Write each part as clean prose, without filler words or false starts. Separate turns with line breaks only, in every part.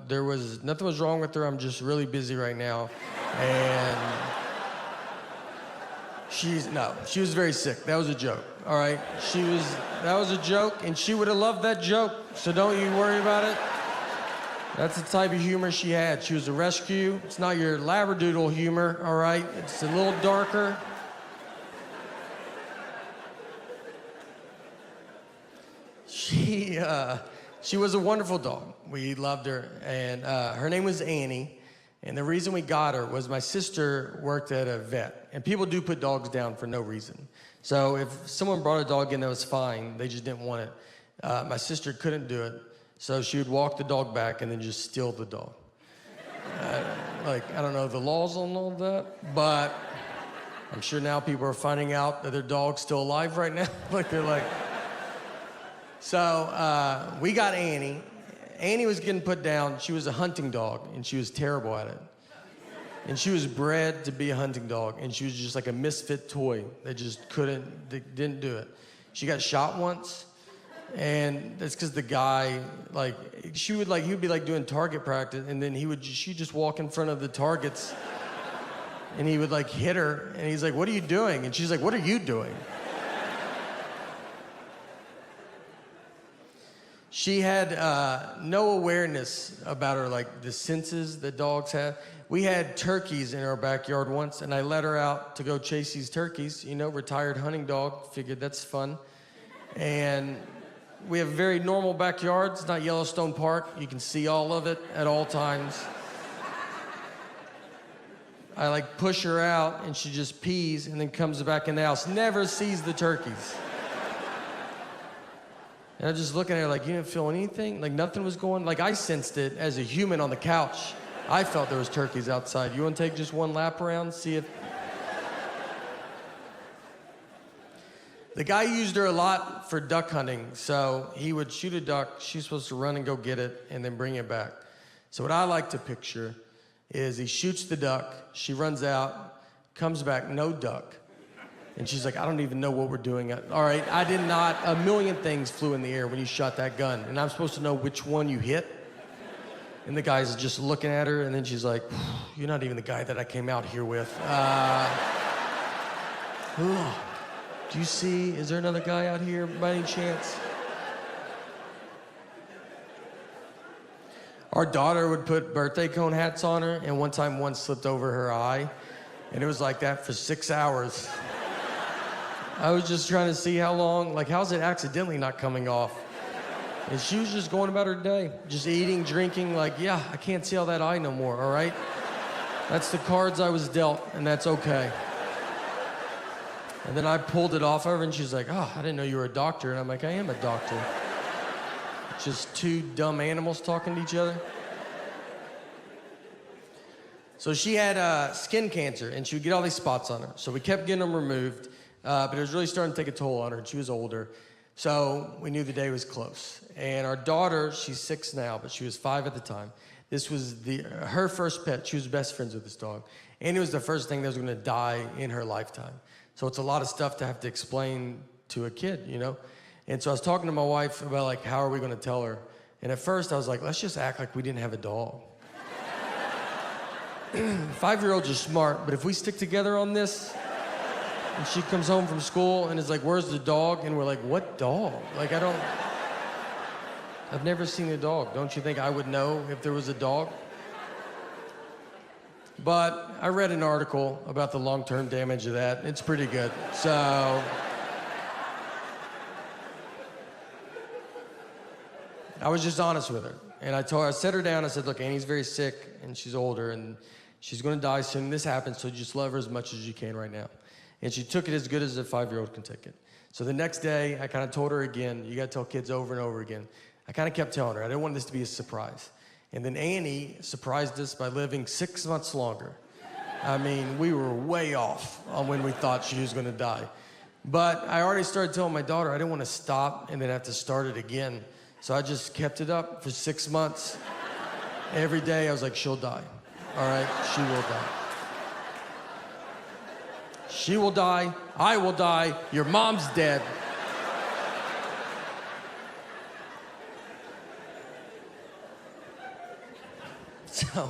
nothing was wrong with her. I'm just really busy right now. And she was very sick. That was a joke, all right? That was a joke, and she would have loved that joke, so don't you worry about it. That's the type of humor she had. She was a rescue. It's not your labradoodle humor, all right? It's a little darker. She was a wonderful dog. We loved her, and her name was Annie. And the reason we got her was my sister worked at a vet, and people do put dogs down for no reason. So if someone brought a dog in that was fine, they just didn't want it. My sister couldn't do it, so she would walk the dog back and then just steal the dog. I don't know the laws on all that, but I'm sure now people are finding out that their dog's still alive right now. So we got Annie. Annie was getting put down. She was a hunting dog, and she was terrible at it. And she was bred to be a hunting dog, and she was just like a misfit toy that just didn't do it. She got shot once, and that's because the guy, he would be like doing target practice, and then she'd just walk in front of the targets, and he would hit her, and he's like, "What are you doing?" And she's like, "What are you doing?" She had no awareness about her, the senses that dogs have. We had turkeys in our backyard once, and I let her out to go chase these turkeys. Retired hunting dog, figured that's fun. And we have a very normal backyard. It's not Yellowstone Park. You can see all of it at all times. I push her out, and she just pees and then comes back in the house. Never sees the turkeys. And I'm just looking at her you didn't feel anything? Nothing was going? I sensed it as a human on the couch. I felt there was turkeys outside. You want to take just one lap around, see if... The guy used her a lot for duck hunting. So he would shoot a duck. She's supposed to run and go get it and then bring it back. So what I like to picture is he shoots the duck. She runs out, comes back, no duck. And she's like, "I don't even know what we're doing." All right, I did not. A million things flew in the air when you shot that gun. And I'm supposed to know which one you hit. And the guy's just looking at her, and then she's like, "You're not even the guy that I came out here with. Do you see, is there another guy out here by any chance?" Our daughter would put birthday cone hats on her, and one time one slipped over her eye, and it was like that for 6 hours. I was just trying to see how long, how's it accidentally not coming off? And she was just going about her day, just eating, drinking, I can't see all that eye no more, all right? That's the cards I was dealt, and that's okay. And then I pulled it off of her, and she's like, "Oh, I didn't know you were a doctor." And I'm like, "I am a doctor." Just two dumb animals talking to each other. So she had skin cancer, and she would get all these spots on her. So we kept getting them removed. But it was really starting to take a toll on her, and she was older. So we knew the day was close. And our daughter, she's 6 now, but she was 5 at the time. This was her first pet. She was best friends with this dog. And it was the first thing that was going to die in her lifetime. So it's a lot of stuff to have to explain to a kid, And so I was talking to my wife about, how are we going to tell her? And at first I was like, let's just act like we didn't have a dog. 5-year-olds are smart, but if we stick together on this... And she comes home from school and is like, "Where's the dog?" And we're like, "What dog?" I've never seen a dog. Don't you think I would know if there was a dog? But I read an article about the long-term damage of that. It's pretty good. So I was just honest with her. And I set her down. I said, "Look, Annie's very sick and she's older and she's going to die soon. This happens, so just love her as much as you can right now." And she took it as good as a 5-year-old can take it. So the next day, I kind of told her again, you got to tell kids over and over again. I kind of kept telling her. I didn't want this to be a surprise. And then Annie surprised us by living 6 months longer. I mean, we were way off on when we thought she was going to die. But I already started telling my daughter I didn't want to stop and then have to start it again. So I just kept it up for 6 months. Every day, I was like, "She'll die. All right, she will die. She will die, I will die, your mom's dead." So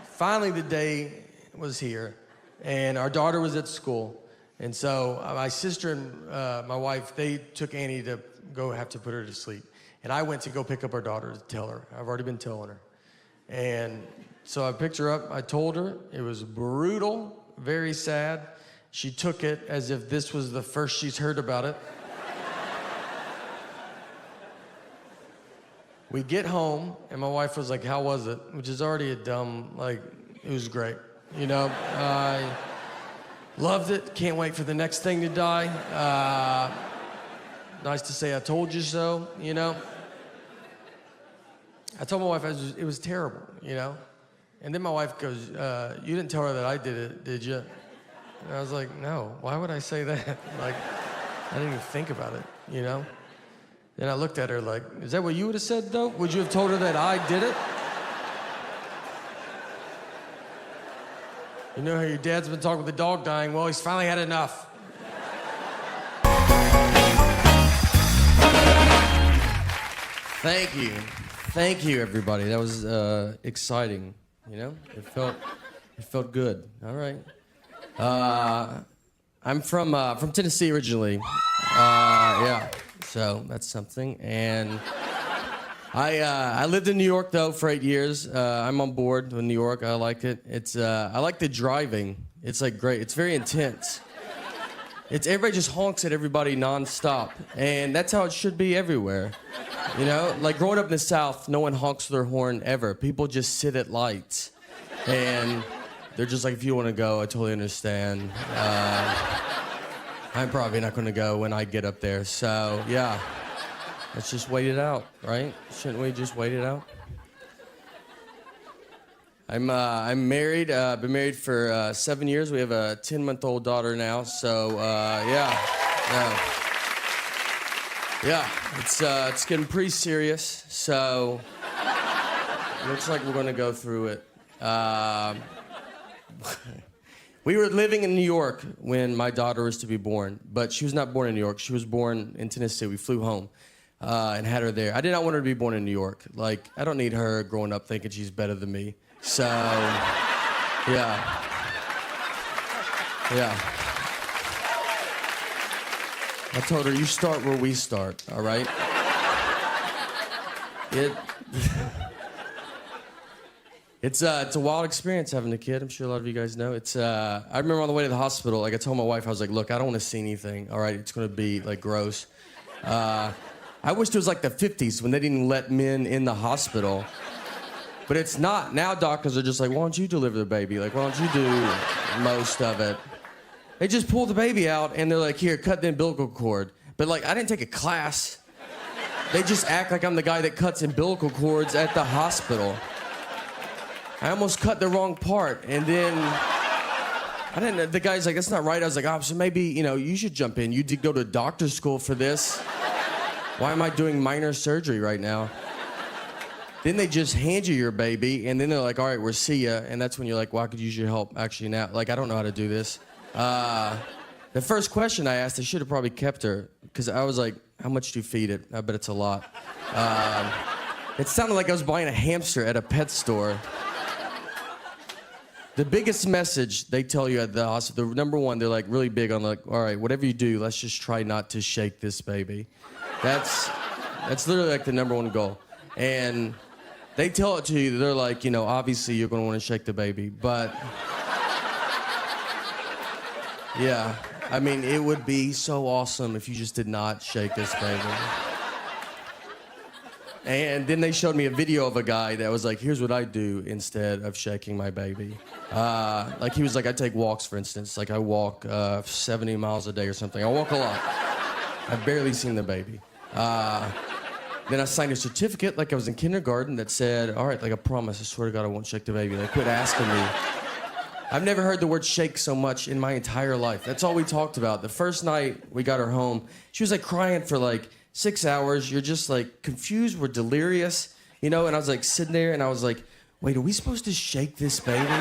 finally the day was here, and our daughter was at school. And so my sister and my wife, they took Annie to go have to put her to sleep. And I went to go pick up our daughter to tell her. I've already been telling her. And so I picked her up, I told her. It was brutal, very sad. She took it as if this was the first she's heard about it. We get home, and my wife was like, how was it? Which is already a dumb, like, it was great. You know, I loved it. Can't wait for the next thing to die. Nice to say I told you so, you know. I told my wife it was terrible, you know. And then my wife goes, you didn't tell her that I did it, did you? And I was like, no, why would I say that? Like, I didn't even think about it, you know. Then I looked at her like, is that what you would have said, though? Would you have told her that I did it? You know how your dad's been talking with the dog dying? Well, he's finally had enough. Thank you. Thank you, everybody. That was exciting, you know? It felt good. All right. I'm from Tennessee originally. Yeah. So that's something. And I lived in New York though for 8 years. I'm on board with New York. I like it. I like the driving. It's like great. It's very intense. Everybody just honks at everybody nonstop, and that's how it should be everywhere. You know, like growing up in the South, no one honks their horn ever. People just sit at lights, and they're just like, if you want to go, I totally understand. I'm probably not going to go when I get up there. So, yeah, let's just wait it out, right? Shouldn't we just wait it out? I'm married. Been married for 7 years. We have a 10-month-old daughter now. So, yeah. It's getting pretty serious. So, looks like we're going to go through it. We were living in New York when my daughter was to be born, but she was not born in New York. She was born in Tennessee. We flew home and had her there. I did not want her to be born in New York. Like, I don't need her growing up thinking she's better than me. So, yeah. I told her, you start where we start, all right? It's a wild experience having a kid. I'm sure a lot of you guys know. I remember on the way to the hospital, like I told my wife, I was like, look, I don't want to see anything, all right? It's going to be, like, gross. I wish it was like the 50s when they didn't let men in the hospital. But it's not. Now doctors are just like, why don't you deliver the baby? Like, why don't you do most of it? They just pull the baby out, and they're like, here, cut the umbilical cord. But, like, I didn't take a class. They just act like I'm the guy that cuts umbilical cords at the hospital. I almost cut the wrong part, and then the guy's like, that's not right. I was like, oh, so maybe, you should jump in. You did go to doctor's school for this. Why am I doing minor surgery right now? Then they just hand you your baby, and then they're like, all right, we'll see ya. And that's when you're like, well, I could use your help actually now. Like, I don't know how to do this. The first question I asked, I should have probably kept her, because I was like, how much do you feed it? I bet it's a lot. It sounded like I was buying a hamster at a pet store. The biggest message they tell you at the hospital, the number one, they're like really big on like, all right, whatever you do, let's just try not to shake this baby. That's literally like the number one goal. And they tell it to you, they're like, obviously you're gonna wanna shake the baby, but yeah, I mean, it would be so awesome if you just did not shake this baby. And then they showed me a video of a guy that was like, here's what I do instead of shaking my baby. Like he was like, I take walks, for instance. Like I walk 70 miles a day or something. I walk a lot. I've barely seen the baby. Then I signed a certificate like I was in kindergarten that said, all right, like I promise, I swear to God I won't shake the baby. Like quit asking me. I've never heard the word shake so much in my entire life. That's all we talked about. The first night we got her home, she was like crying for like 6 hours. You're just like confused, we're delirious, And I was like sitting there and I was like, wait, are we supposed to shake this baby?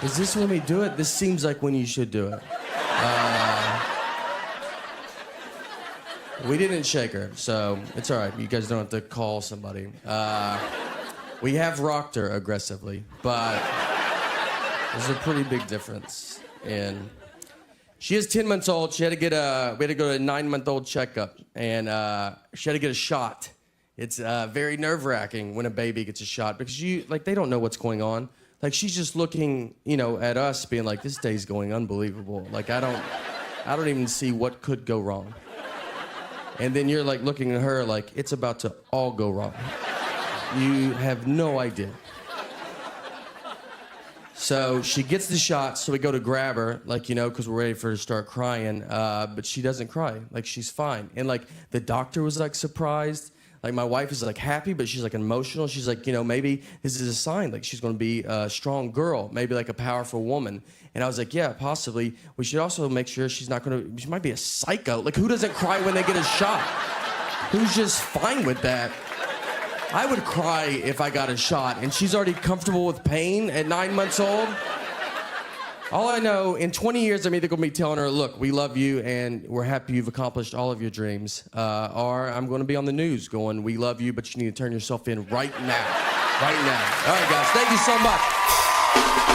Is this when we do it? This seems like when you should do it. We didn't shake her, so it's all right. You guys don't have to call somebody. We have rocked her aggressively, but there's a pretty big difference. And she is 10 months old. We had to go to a 9-month-old checkup, and she had to get a shot. It's very nerve-wracking when a baby gets a shot because they don't know what's going on. Like, she's just looking, at us being like, this day's going unbelievable. Like, I don't even see what could go wrong. And then you're like looking at her like, it's about to all go wrong. You have no idea. So she gets the shot, so we go to grab her, because we're ready for her to start crying, but she doesn't cry. Like, she's fine. And, the doctor was, surprised. My wife is, happy, but she's, emotional. She's like, maybe this is a sign. She's going to be a strong girl, maybe, a powerful woman. And I was like, yeah, possibly. We should also make sure she might be a psycho. Who doesn't cry when they get a shot? Who's just fine with that? I would cry if I got a shot, and she's already comfortable with pain at 9 months old. All I know, in 20 years, I'm either going to be telling her, look, we love you, and we're happy you've accomplished all of your dreams, or I'm going to be on the news going, we love you, but you need to turn yourself in right now. Right now. All right, guys, thank you so much.